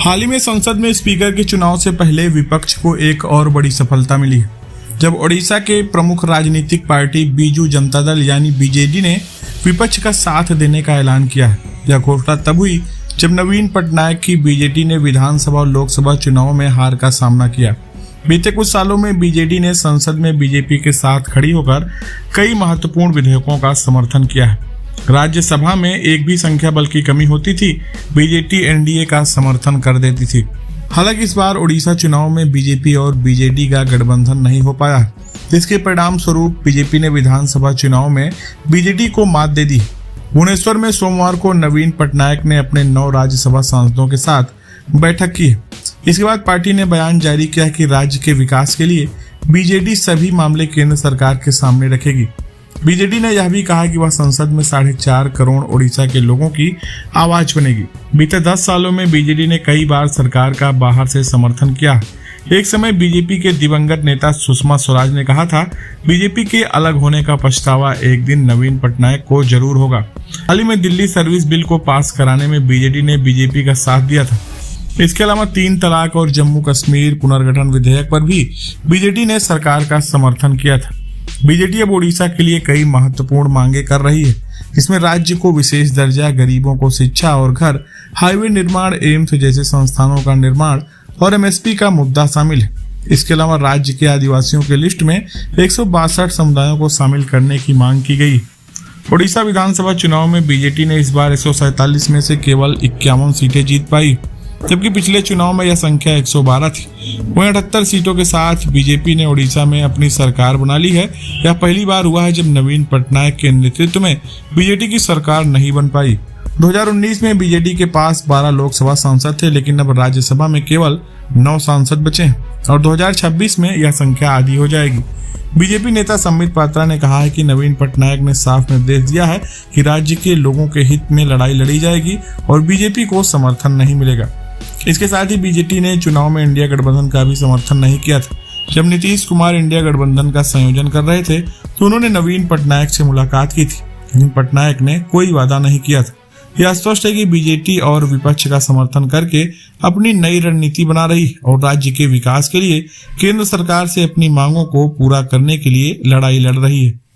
हाल ही में संसद में स्पीकर के चुनाव से पहले विपक्ष को एक और बड़ी सफलता मिली है, जब ओडिशा के प्रमुख राजनीतिक पार्टी बीजू जनता दल यानी बीजेडी ने विपक्ष का साथ देने का ऐलान किया है। यह घोषणा तब हुई जब नवीन पटनायक की बीजेडी ने विधानसभा और लोकसभा चुनाव में हार का सामना किया। बीते कुछ सालों में बीजेडी ने संसद में बीजेपी के साथ खड़ी होकर कई महत्वपूर्ण विधेयकों का समर्थन किया है। राज्यसभा में एक भी संख्या बल की कमी होती थी, बीजेडी एनडीए का समर्थन कर देती थी। हालांकि इस बार ओडिशा चुनाव में बीजेपी और बीजेडी का गठबंधन नहीं हो पाया, जिसके परिणाम स्वरूप बीजेपी ने विधानसभा चुनाव में बीजेडी को मात दे दी। भुवनेश्वर में सोमवार को नवीन पटनायक ने अपने 9 राज्यसभा सांसदों के साथ बैठक की। इसके बाद पार्टी ने बयान जारी किया कि राज्य के विकास के लिए बीजेडी सभी मामले केंद्र सरकार के सामने रखेगी। बीजेडी ने यह भी कहा कि वह संसद में 4.5 करोड़ ओडिशा के लोगों की आवाज बनेगी। बीते 10 सालों में बीजेडी ने कई बार सरकार का बाहर से समर्थन किया। एक समय बीजेपी के दिवंगत नेता सुषमा स्वराज ने कहा था, बीजेपी के अलग होने का पछतावा एक दिन नवीन पटनायक को जरूर होगा। हाल ही में दिल्ली सर्विस बिल को पास कराने में बीजेडी ने बीजेपी का साथ दिया था। इसके अलावा 3 तलाक और जम्मू कश्मीर पुनर्गठन विधेयक पर भी बीजेडी ने सरकार का समर्थन किया था। बीजेडी अब ओडिशा के लिए कई महत्वपूर्ण मांगे कर रही है, इसमें राज्य को विशेष दर्जा, गरीबों को शिक्षा और घर, हाईवे निर्माण, एम्स जैसे संस्थानों का निर्माण और एमएसपी का मुद्दा शामिल है। इसके अलावा राज्य के आदिवासियों के लिस्ट में 162 समुदायों को शामिल करने की मांग की गई। ओडिशा विधानसभा चुनाव में बीजेडी ने इस बार 147 में से केवल 51 सीटें जीत पाई, जबकि पिछले चुनाव में यह संख्या 112 थी। वहीं 78 सीटों के साथ बीजेपी ने ओडिशा में अपनी सरकार बना ली है। यह पहली बार हुआ है जब नवीन पटनायक के नेतृत्व में बीजेडी की सरकार नहीं बन पाई। 2019 में बीजेडी के पास 12 लोकसभा सांसद थे, लेकिन अब राज्यसभा में केवल 9 सांसद बचे हैं और 2026 में यह संख्या आधी हो जाएगी। बीजेपी नेता संबित पात्रा ने कहा है कि नवीन पटनायक ने साफ निर्देश दिया है कि राज्य के लोगों के हित में लड़ाई लड़ी जाएगी और बीजेपी को समर्थन नहीं मिलेगा। इसके साथ ही बीजेडी ने चुनाव में इंडिया गठबंधन का भी समर्थन नहीं किया था। जब नीतीश कुमार इंडिया गठबंधन का संयोजन कर रहे थे तो उन्होंने नवीन पटनायक से मुलाकात की थी, लेकिन पटनायक ने कोई वादा नहीं किया था। यह स्पष्ट है कि बीजेडी और विपक्ष का समर्थन करके अपनी नई रणनीति बना रही और राज्य के विकास के लिए केंद्र सरकार से अपनी मांगों को पूरा करने के लिए लड़ाई लड़ रही है।